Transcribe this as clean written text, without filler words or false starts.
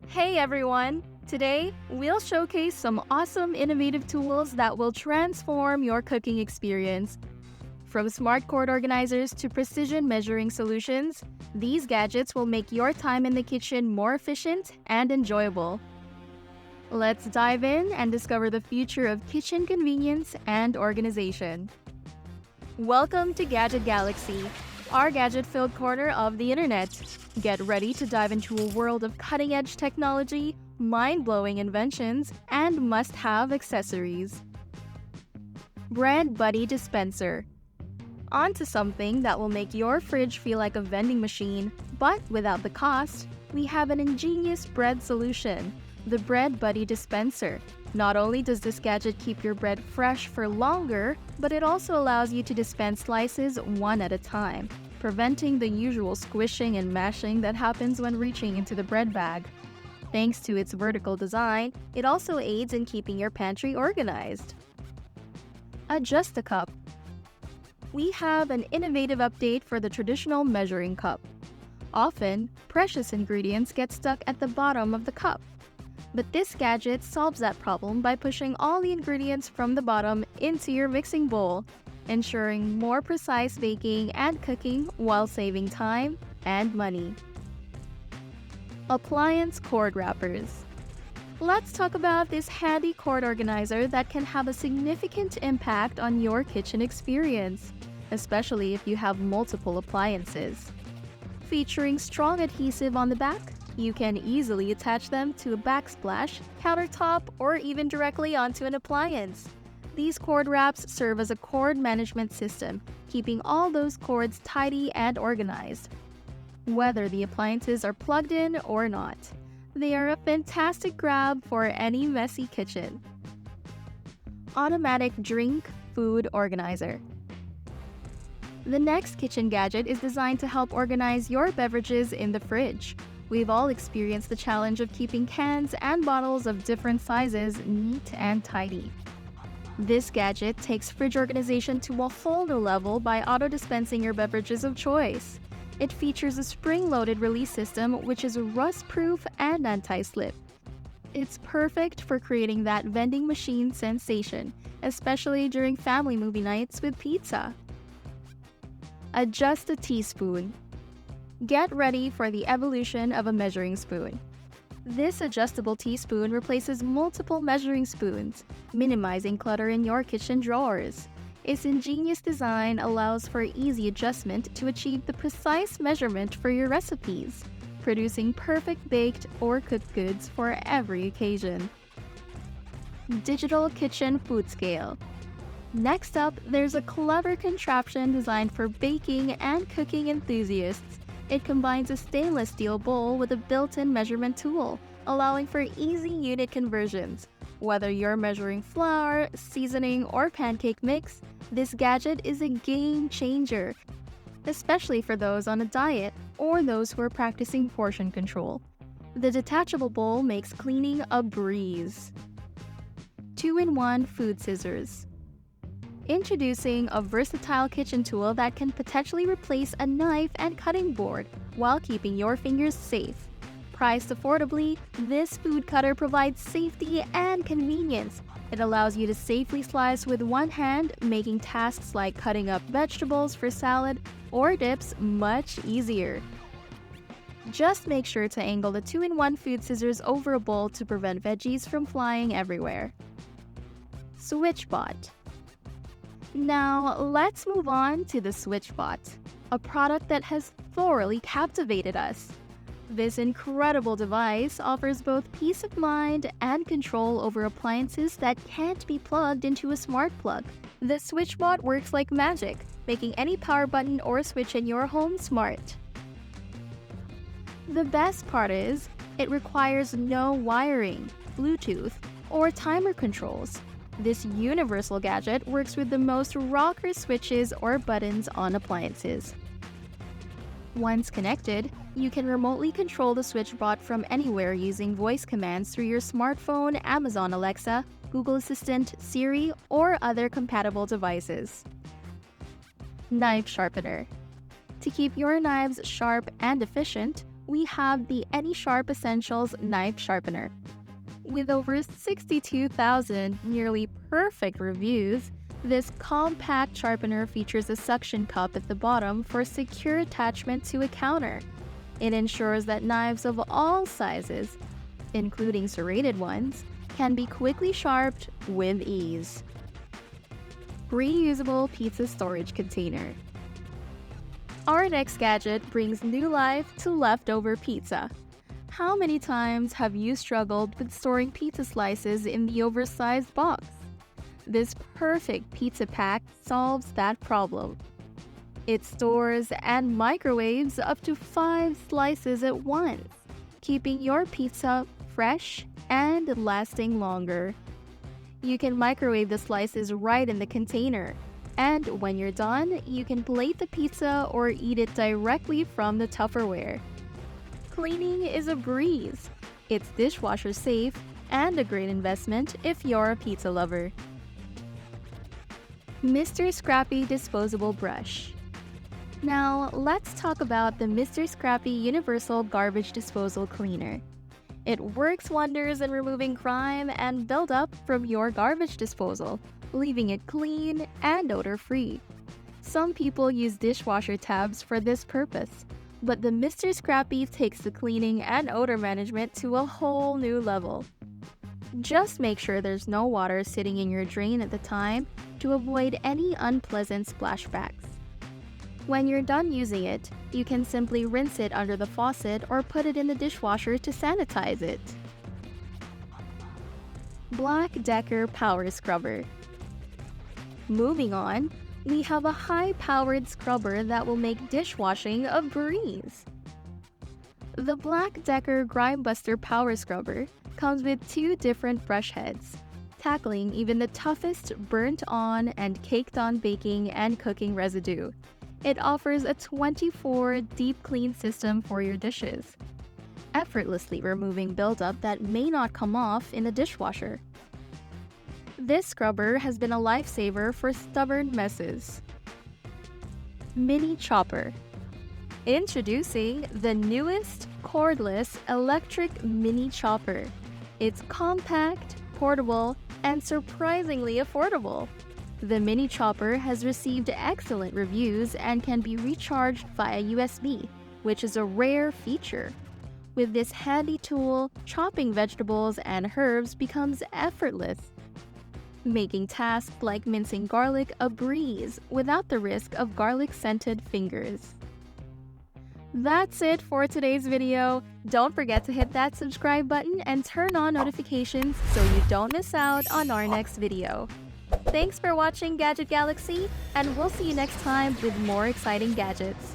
Hey everyone! Today, we'll showcase some awesome innovative tools that will transform your cooking experience. From smart cord organizers to precision measuring solutions, these gadgets will make your time in the kitchen more efficient and enjoyable. Let's dive in and discover the future of kitchen convenience and organization. Welcome to Gadget Galaxy, our gadget-filled corner of the internet. Get ready to dive into a world of cutting-edge technology, mind-blowing inventions, and must-have accessories. Bread Buddy Dispenser. On to something that will make your fridge feel like a vending machine, but without the cost, we have an ingenious bread solution, the Bread Buddy Dispenser. Not only does this gadget keep your bread fresh for longer, but it also allows you to dispense slices one at a time, preventing the usual squishing and mashing that happens when reaching into the bread bag. Thanks to its vertical design, it also aids in keeping your pantry organized. Adjust a cup. We have an innovative update for the traditional measuring cup. Often, precious ingredients get stuck at the bottom of the cup. But this gadget solves that problem by pushing all the ingredients from the bottom into your mixing bowl, ensuring more precise baking and cooking while saving time and money. Appliance cord wrappers. Let's talk about this handy cord organizer that can have a significant impact on your kitchen experience, especially if you have multiple appliances. Featuring strong adhesive on the back, you can easily attach them to a backsplash, countertop, or even directly onto an appliance. These cord wraps serve as a cord management system, keeping all those cords tidy and organized. Whether the appliances are plugged in or not, they are a fantastic grab for any messy kitchen. Automatic drink food organizer. The next kitchen gadget is designed to help organize your beverages in the fridge. We've all experienced the challenge of keeping cans and bottles of different sizes neat and tidy. This gadget takes fridge organization to a whole new level by auto-dispensing your beverages of choice. It features a spring-loaded release system which is rust-proof and anti-slip. It's perfect for creating that vending machine sensation, especially during family movie nights with pizza. Adjust a teaspoon. Get ready for the evolution of a measuring spoon. This adjustable teaspoon replaces multiple measuring spoons, minimizing clutter in your kitchen drawers. Its ingenious design allows for easy adjustment to achieve the precise measurement for your recipes, producing perfect baked or cooked goods for every occasion. Digital kitchen food scale. Next up, there's a clever contraption designed for baking and cooking enthusiasts. It combines a stainless steel bowl with a built-in measurement tool, allowing for easy unit conversions. Whether you're measuring flour, seasoning, or pancake mix, this gadget is a game changer, especially for those on a diet or those who are practicing portion control. The detachable bowl makes cleaning a breeze. 2-in-1 food scissors. Introducing a versatile kitchen tool that can potentially replace a knife and cutting board while keeping your fingers safe. Priced affordably, this food cutter provides safety and convenience. It allows you to safely slice with one hand, making tasks like cutting up vegetables for salad or dips much easier. Just make sure to angle the 2-in-1 food scissors over a bowl to prevent veggies from flying everywhere. SwitchBot. Now, let's move on to the SwitchBot, a product that has thoroughly captivated us. This incredible device offers both peace of mind and control over appliances that can't be plugged into a smart plug. The SwitchBot works like magic, making any power button or switch in your home smart. The best part is, it requires no wiring, Bluetooth, or timer controls. This universal gadget works with the most rocker switches or buttons on appliances. Once connected, you can remotely control the SwitchBot from anywhere using voice commands through your smartphone, Amazon Alexa, Google Assistant, Siri, or other compatible devices. Knife Sharpener. To keep your knives sharp and efficient, we have the Any Sharp Essentials Knife Sharpener. With over 62,000 nearly perfect reviews, this compact sharpener features a suction cup at the bottom for secure attachment to a counter. It ensures that knives of all sizes, including serrated ones, can be quickly sharpened with ease. Reusable pizza storage container. Our next gadget brings new life to leftover pizza. How many times have you struggled with storing pizza slices in the oversized box? This perfect pizza pack solves that problem. It stores and microwaves up to 5 slices at once, keeping your pizza fresh and lasting longer. You can microwave the slices right in the container, and when you're done, you can plate the pizza or eat it directly from the Tupperware. Cleaning is a breeze. It's dishwasher safe and a great investment if you're a pizza lover. Mr. Scrappy Disposable Brush. Now, let's talk about the Mr. Scrappy Universal Garbage Disposal Cleaner. It works wonders in removing grime and buildup from your garbage disposal, leaving it clean and odor-free. Some people use dishwasher tabs for this purpose, but the Mr. Scrappy takes the cleaning and odor management to a whole new level. Just make sure there's no water sitting in your drain at the time to avoid any unpleasant splashbacks. When you're done using it, you can simply rinse it under the faucet or put it in the dishwasher to sanitize it. Black Decker Power Scrubber. Moving on, we have a high-powered scrubber that will make dishwashing a breeze. The Black Decker Grime Buster Power Scrubber comes with 2 different brush heads, tackling even the toughest burnt-on and caked-on baking and cooking residue. It offers a 24 deep clean system for your dishes, effortlessly removing buildup that may not come off in the dishwasher. This scrubber has been a lifesaver for stubborn messes. Mini Chopper. Introducing the newest cordless electric mini chopper. It's compact, portable, and surprisingly affordable. The mini chopper has received excellent reviews and can be recharged via USB, which is a rare feature. With this handy tool, chopping vegetables and herbs becomes effortless, making tasks like mincing garlic a breeze without the risk of garlic-scented fingers. That's it for today's video. Don't forget to hit that subscribe button and turn on notifications so you don't miss out on our next video. Thanks for watching Gadget Galaxy, and we'll see you next time with more exciting gadgets.